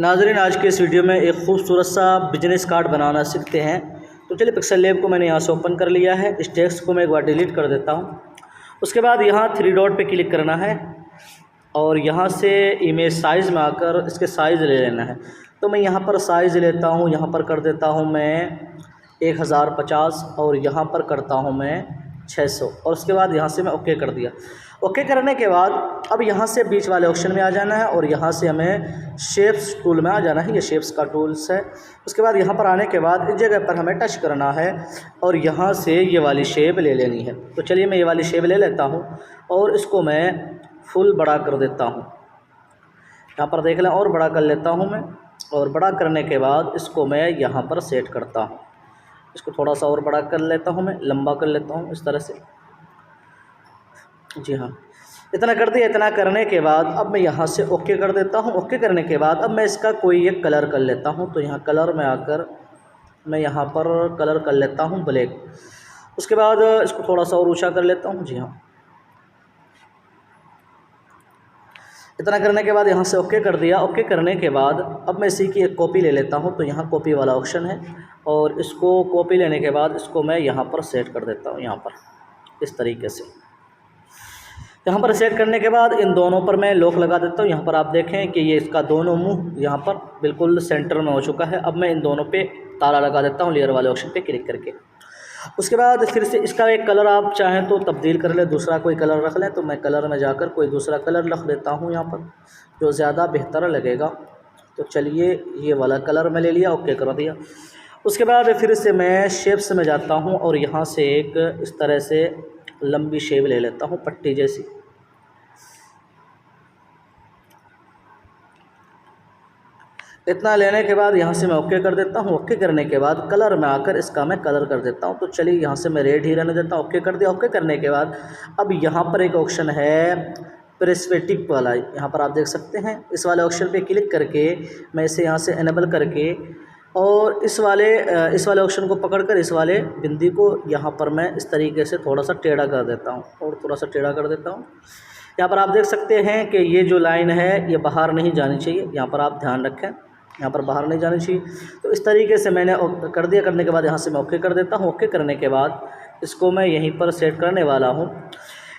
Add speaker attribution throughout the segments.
Speaker 1: नाज़रीन, आज के इस वीडियो में एक खूबसूरत सा बिजनेस कार्ड बनाना सीखते हैं। तो चलिए, पिक्सल लैब को मैंने यहाँ से ओपन कर लिया है। इस टेक्स्ट को मैं एक बार डिलीट कर देता हूँ। उसके बाद यहाँ 3 डॉट पे क्लिक करना है और यहाँ से इमेज साइज़ में आकर इसके साइज़ ले लेना है। तो मैं यहाँ पर साइज़ लेता हूँ, यहाँ पर कर देता हूँ मैं 1050 और यहाँ पर करता हूँ मैं 600 और उसके बाद यहाँ से मैं ओके कर दिया। ओके करने के बाद अब यहाँ से बीच वाले ऑप्शन में आ जाना है और यहाँ से हमें शेप्स टूल में आ जाना है। ये शेप्स का टूल्स है। उसके बाद यहाँ पर आने के बाद इस जगह पर हमें टच करना है और यहाँ से ये वाली शेप ले लेनी है। तो चलिए, मैं ये वाली शेप ले लेता हूँ और इसको मैं फुल बड़ा कर देता हूँ। यहाँ पर देख लें, और बड़ा कर लेता हूँ मैं। और बड़ा करने के बाद इसको मैं यहाँ पर सेट करता हूँ। इसको थोड़ा सा और बड़ा कर लेता हूँ, मैं लंबा कर लेता हूँ इस तरह से। जी हाँ, इतना कर दिया। इतना करने के बाद अब मैं यहाँ से ओके कर देता हूँ। ओके करने के बाद अब मैं इसका कोई एक कलर कर लेता हूँ। तो यहाँ कलर में आकर मैं यहाँ पर कलर कर लेता हूँ ब्लैक। उसके बाद इसको थोड़ा सा और ऊंचा कर लेता हूँ। जी हाँ, इतना करने के बाद यहाँ से ओके कर दिया। ओके करने के बाद अब मैं इसी की एक कॉपी ले लेता हूँ। तो यहाँ कॉपी वाला ऑप्शन है और इसको कॉपी लेने के बाद इसको मैं यहाँ पर सेट कर देता हूँ। यहाँ पर इस तरीके से यहाँ पर सेट करने के बाद इन दोनों पर मैं लॉक लगा देता हूँ। यहाँ पर आप देखें कि ये इसका दोनों मुंह यहाँ पर बिल्कुल सेंटर में हो चुका है। अब मैं इन दोनों पे ताला लगा देता हूँ लेयर वाले ऑप्शन पे क्लिक करके। उसके बाद फिर से इसका एक कलर आप चाहें तो तब्दील कर लें, दूसरा कोई कलर रख लें। तो मैं कलर में जाकर कोई दूसरा कलर रख देता हूँ यहाँ पर, जो ज़्यादा बेहतर लगेगा। तो चलिए, ये वाला कलर मैं ले लिया, ओके कर दिया। उसके बाद फिर से मैं शेप्स में जाता हूँ और यहाँ से एक इस तरह से लंबी शेप ले लेता हूँ, पट्टी जैसी। इतना लेने के बाद यहाँ से मैं ओके कर देता हूँ। ओके करने के बाद कलर में आकर इसका मैं कलर कर देता हूँ। तो चलिए, यहाँ से मैं रेड ही रहने देता हूँ। ओके कर दिया। ओके करने के बाद अब यहाँ पर एक ऑप्शन है प्रेस्पेटिक वाला, यहाँ पर आप देख सकते हैं। इस वाले ऑप्शन पे क्लिक करके मैं इसे यहाँ से इनेबल करके और इस वाले ऑप्शन को पकड़कर इस वाले बिंदी को यहाँ पर मैं इस तरीके से थोड़ा सा टेढ़ा कर देता हूँ और थोड़ा सा टेढ़ा कर देता हूँ। यहाँ पर आप देख सकते हैं कि ये जो लाइन है ये बाहर नहीं जानी चाहिए। यहाँ पर आप ध्यान रखें, यहाँ पर बाहर नहीं जानी चाहिए। तो इस तरीके से मैंने कर दिया। करने के बाद यहाँ से मैं ओके कर देता हूँ। ओके करने के बाद इसको मैं यहीं पर सेट करने वाला हूँ।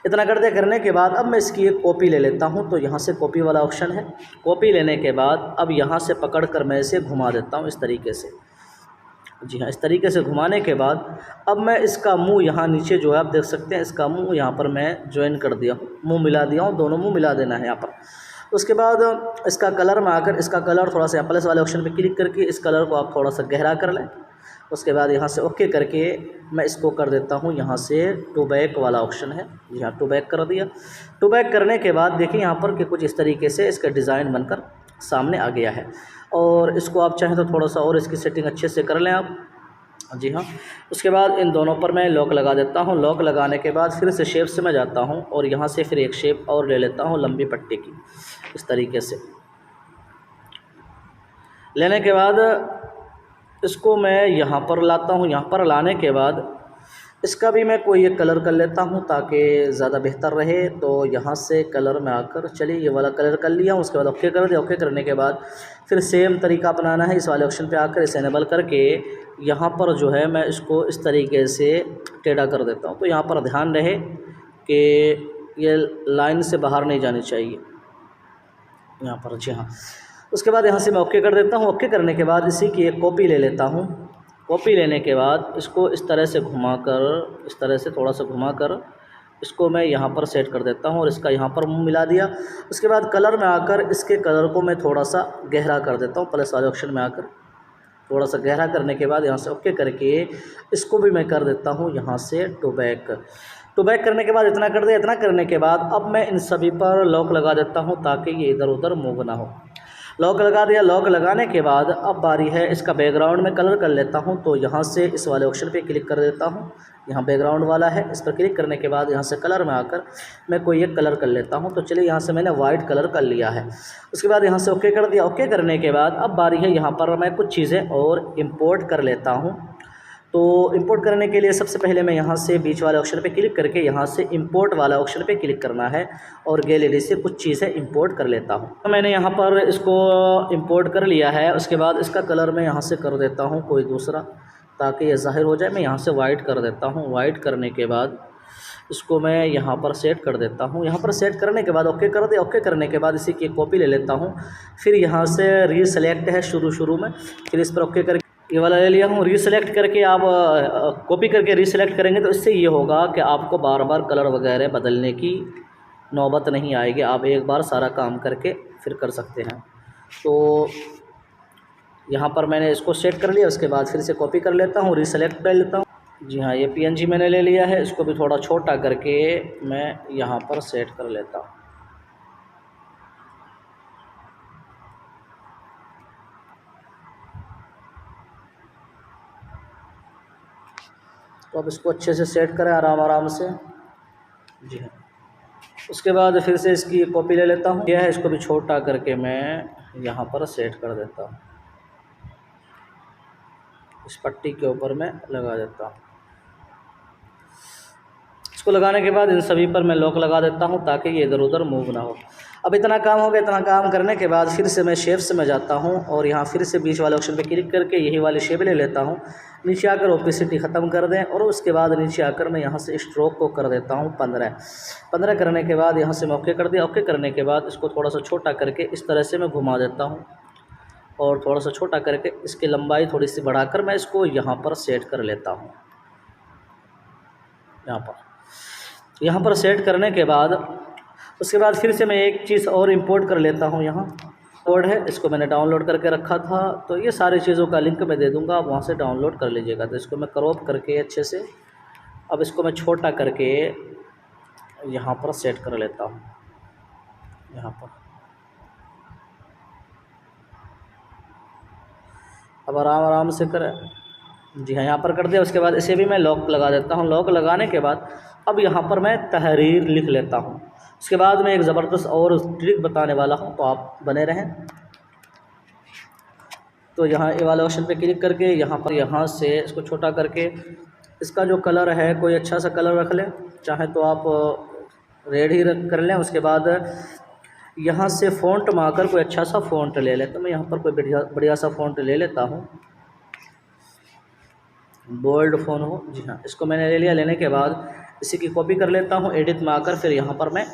Speaker 1: इतना कर दिया। करने के बाद अब मैं इसकी एक कॉपी ले लेता हूँ। तो यहाँ से कॉपी वाला ऑप्शन है। कॉपी लेने के बाद अब यहाँ से पकड़ कर मैं इसे घुमा देता हूँ इस तरीके से। जी हाँ, इस तरीके से घुमाने के बाद अब मैं इसका मुंह यहाँ नीचे जो है आप देख सकते हैं, इसका मुंह यहाँ पर मैं ज्वाइन कर दिया हूँ, मुंह मिला दिया हूँ। दोनों मुंह मिला देना है यहाँ पर। उसके बाद इसका कलर में आकर इसका कलर थोड़ा सा प्लस वाले ऑप्शन पे क्लिक करके इस कलर को आप थोड़ा सा गहरा कर लें। उसके बाद यहाँ से ओके करके मैं इसको कर देता हूँ यहाँ से टू बैक वाला ऑप्शन है। जी हाँ, टू बैक कर दिया। टू बैक करने के बाद देखिए यहाँ पर कि कुछ इस तरीके से इसका डिज़ाइन बनकर सामने आ गया है। और इसको आप चाहें तो थोड़ा सा और इसकी सेटिंग अच्छे से कर लें आप। जी हाँ, उसके बाद इन दोनों पर मैं लॉक लगा देता हूँ। लॉक लगाने के बाद फिर से शेप से मैं जाता हूँ और यहाँ से फिर एक शेप और ले लेता हूँ लंबी पट्टी की, इस तरीके से। लेने के बाद इसको मैं यहाँ पर लाता हूँ। यहाँ पर लाने के बाद इसका भी मैं कोई एक कलर कर लेता हूँ ताकि ज़्यादा बेहतर रहे। तो यहाँ से कलर में आकर चलिए ये वाला कलर कर लिया हूँ। उसके बाद ओके कर दिया। ओके करने के बाद फिर सेम तरीका अपनाना है। इस वाले ऑप्शन पे आकर इसे इनेबल करके यहाँ पर जो है मैं इसको इस तरीके से टेढ़ा कर देता हूँ। तो यहाँ पर ध्यान रहे कि ये लाइन से बाहर नहीं जानी चाहिए यहाँ पर। जी हाँ, उसके बाद यहाँ से मैं ओके कर देता हूँ। ओके करने के बाद इसी की एक कॉपी ले लेता हूँ। कॉपी लेने के बाद इसको इस तरह से घुमाकर, इस तरह से थोड़ा सा घुमाकर इसको मैं यहाँ पर सेट कर देता हूँ और इसका यहाँ पर मुंह मिला दिया। उसके बाद कलर में आकर इसके कलर को मैं थोड़ा सा गहरा कर देता हूँ। प्लस वाले ऑप्शन में आकर थोड़ा सा गहरा करने के बाद यहाँ से ओके करके इसको भी मैं कर देता हूँ यहाँ से टू बैक। टू बैक करने के बाद इतना कर दिया। इतना करने के बाद अब मैं इन सभी पर लॉक लगा देता हूँ ताकि ये इधर उधर मूव ना हो। लॉक लगा दिया। लॉक लगाने के बाद अब बारी है इसका बैकग्राउंड में कलर कर लेता हूं। तो यहाँ से इस वाले ऑप्शन पे क्लिक कर देता हूं। यहाँ बैकग्राउंड वाला है, इस पर क्लिक करने के बाद यहाँ से कलर में आकर मैं कोई एक कलर कर लेता हूं। तो चलिए, यहाँ से मैंने वाइट कलर कर लिया है। उसके बाद यहाँ से ओके कर दिया। ओके करने के बाद अब बारी है यहाँ पर मैं कुछ चीज़ें और इम्पोर्ट कर लेता हूँ। तो इंपोर्ट करने के लिए सबसे पहले मैं यहाँ से बीच वाले ऑप्शन पे क्लिक करके यहाँ से इंपोर्ट वाला ऑप्शन पे क्लिक करना है और गैलरी से कुछ चीज़ें इंपोर्ट कर लेता हूँ। तो मैंने यहाँ पर इसको इंपोर्ट कर लिया है। उसके बाद इसका कलर मैं यहाँ से कर देता हूँ कोई दूसरा, ताकि ये ज़ाहिर हो जाए। मैं यहाँ से वाइट कर देता हूँ। वाइट करने के बाद इसको मैं यहाँ पर सेट कर देता हूँ। यहाँ पर सेट करने के बाद ओके कर दे। ओके करने के बाद इसी की कॉपी ले लेता हूँ। फिर यहाँ से रीसेलेक्ट है शुरू में, फिर इस पर ओके करके ये वाला ले लिया हूँ। रीसेलेक्ट करके आप कॉपी करके रीसेलेक्ट करेंगे तो इससे ये होगा कि आपको बार बार कलर वगैरह बदलने की नौबत नहीं आएगी। आप एक बार सारा काम करके फिर कर सकते हैं। तो यहाँ पर मैंने इसको सेट कर लिया। उसके बाद फिर से कॉपी कर लेता हूँ, रीसेलेक्ट कर लेता हूँ। जी हाँ, ये PNG मैंने ले लिया है। इसको भी थोड़ा छोटा करके मैं यहाँ पर सेट कर लेता हूँ। तो अब इसको अच्छे से सेट करें आराम से। जी हाँ, उसके बाद फिर से इसकी कॉपी ले लेता हूँ। यह है, इसको भी छोटा करके मैं यहाँ पर सेट कर देता हूँ। इस पट्टी के ऊपर मैं लगा देता हूँ। इसको लगाने के बाद इन सभी पर मैं लॉक लगा देता हूँ ताकि ये इधर उधर मूव ना हो। अब इतना काम हो गया। इतना काम करने के बाद फिर से मैं शेप्स में जाता हूँ और यहाँ फिर से बीच वाले ऑप्शन पे क्लिक करके यही वाली शेप ले लेता हूँ। नीचे आकर ओपेसिटी ख़त्म कर दें और उसके बाद नीचे आकर मैं यहाँ से स्ट्रोक को कर देता हूँ 15 करने के बाद यहाँ से मैं ओके कर दिया। ओके करने के बाद इसको थोड़ा सा छोटा करके इस तरह से मैं घुमा देता हूँ और थोड़ा सा छोटा करके इसकी लंबाई थोड़ी सी बढ़ाकर मैं इसको यहाँ पर सेट कर लेता हूँ। यहाँ पर सेट करने के बाद उसके बाद फिर से मैं एक चीज़ और इंपोर्ट कर लेता हूँ। यहाँ कोड है, इसको मैंने डाउनलोड करके रखा था। तो ये सारी चीज़ों का लिंक मैं दे दूँगा, आप वहाँ से डाउनलोड कर लीजिएगा। तो इसको मैं क्रॉप करके अच्छे से अब इसको मैं छोटा करके यहाँ पर सेट कर लेता हूँ। यहाँ पर अब आराम से करें। जी हाँ, यहाँ पर कर दिया। उसके बाद इसे भी मैं लॉक लगा देता हूँ। लॉक लगाने के बाद अब यहाँ पर मैं तहरीर लिख लेता हूँ। उसके बाद मैं एक ज़बरदस्त और ट्रिक बताने वाला हूँ, तो आप बने रहें। तो यहाँ ए वाले ऑप्शन पे क्लिक करके यहाँ से इसको छोटा करके इसका जो कलर है कोई अच्छा सा कलर रख लें, चाहे तो आप रेड ही कर लें। उसके बाद यहाँ से फ़ॉन्ट में आकर कोई अच्छा सा फ़ॉन्ट ले लें। तो मैं यहाँ पर कोई बढ़िया सा फ़ॉन्ट ले लेता हूँ, बोल्ड फ़ॉन्ट हो। जी हाँ, इसको मैंने ले लिया। लेने के बाद इसी की कॉपी कर लेता हूँ एडिट में आकर, फिर यहाँ पर मैं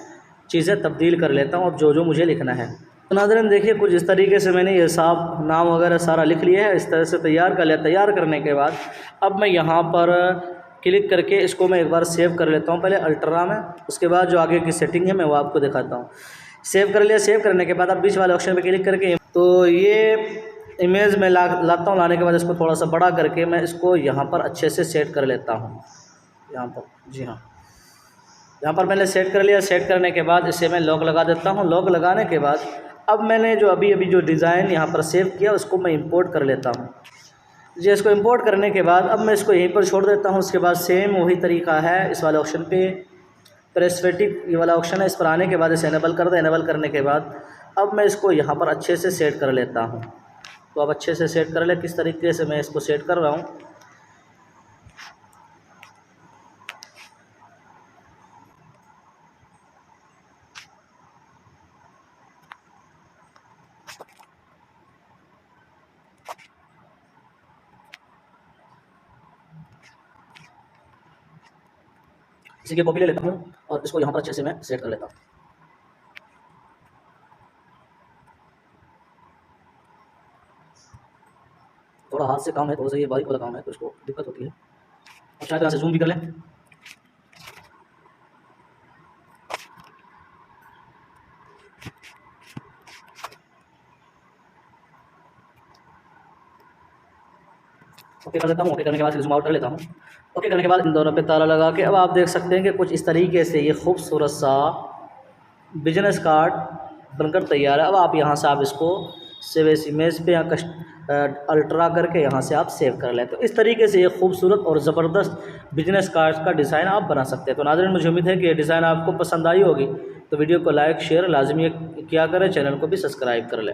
Speaker 1: चीज़ें तब्दील कर लेता हूँ अब जो मुझे लिखना है। तो नाज़रीन देखिए, कुछ इस तरीके से मैंने ये साफ नाम वगैरह सारा लिख लिया है। इस तरह से तैयार कर लिया। तैयार करने के बाद अब मैं यहाँ पर क्लिक करके इसको मैं एक बार सेव कर लेता हूँ, पहले अल्ट्रा में। उसके बाद जो आगे की सेटिंग है मैं वो आपको दिखाता हूँ। सेव कर लिया। सेव करने के बाद अब बीच वाले ऑप्शन पर क्लिक करके तो ये इमेज में लाता हूँ। लाने के बाद इसको थोड़ा सा बड़ा करके मैं इसको यहाँ पर अच्छे से सेट कर लेता हूँ। यहाँ पर जी हाँ, यहाँ पर मैंने सेट कर लिया। सेट करने के बाद इसे मैं लॉक लगा देता हूँ। लॉक लगाने के बाद अब मैंने जो अभी जो डिज़ाइन यहाँ पर सेव किया उसको मैं इंपोर्ट कर लेता हूँ। जी, इसको इंपोर्ट करने के बाद अब मैं इसको यहीं पर छोड़ देता हूँ। उसके बाद सेम वही तरीका है, इस वाले ऑप्शन पे प्रेस्पेटिव ये वाला ऑप्शन है, इस पर आने के बाद इसे इनेबल कर दें। इनेबल करने के बाद अब मैं इसको यहाँ पर अच्छे से सेट कर लेता हूँ। तो अब अच्छे से सेट कर ले। किस तरीके से मैं इसको सेट कर रहा हूँ। इसी की कॉपी ले लेता हूँ और इसको यहाँ पर अच्छे से मैं सेट कर लेता हूँ। थोड़ा हाथ से काम है, थोड़ा सा ये बारीक वाला काम है, तो इसको दिक्कत होती है। और शायद यहाँ से जूम भी कर लें। ओके कर देता हूँ। ओके करने के बाद जूम आउट कर लेता हूँ। ओके करने के बाद इन दोनों पे ताला लगा के अब आप देख सकते हैं कि कुछ इस तरीके से ये खूबसूरत सा बिजनेस कार्ड बनकर तैयार है। अब आप यहाँ से आप इसको सेव एस इमेज पे या अल्ट्रा करके यहाँ से आप सेव कर लें। तो इस तरीके से ये खूबसूरत और ज़बरदस्त बिजनेस कार्ड का डिज़ाइन आप बना सकते हैं। तो नाज़रीन, मुझे उम्मीद है कि ये डिज़ाइन आपको पसंद आई होगी। तो वीडियो को लाइक शेयर लाजमी किया करें, चैनल को भी सब्सक्राइब कर लें।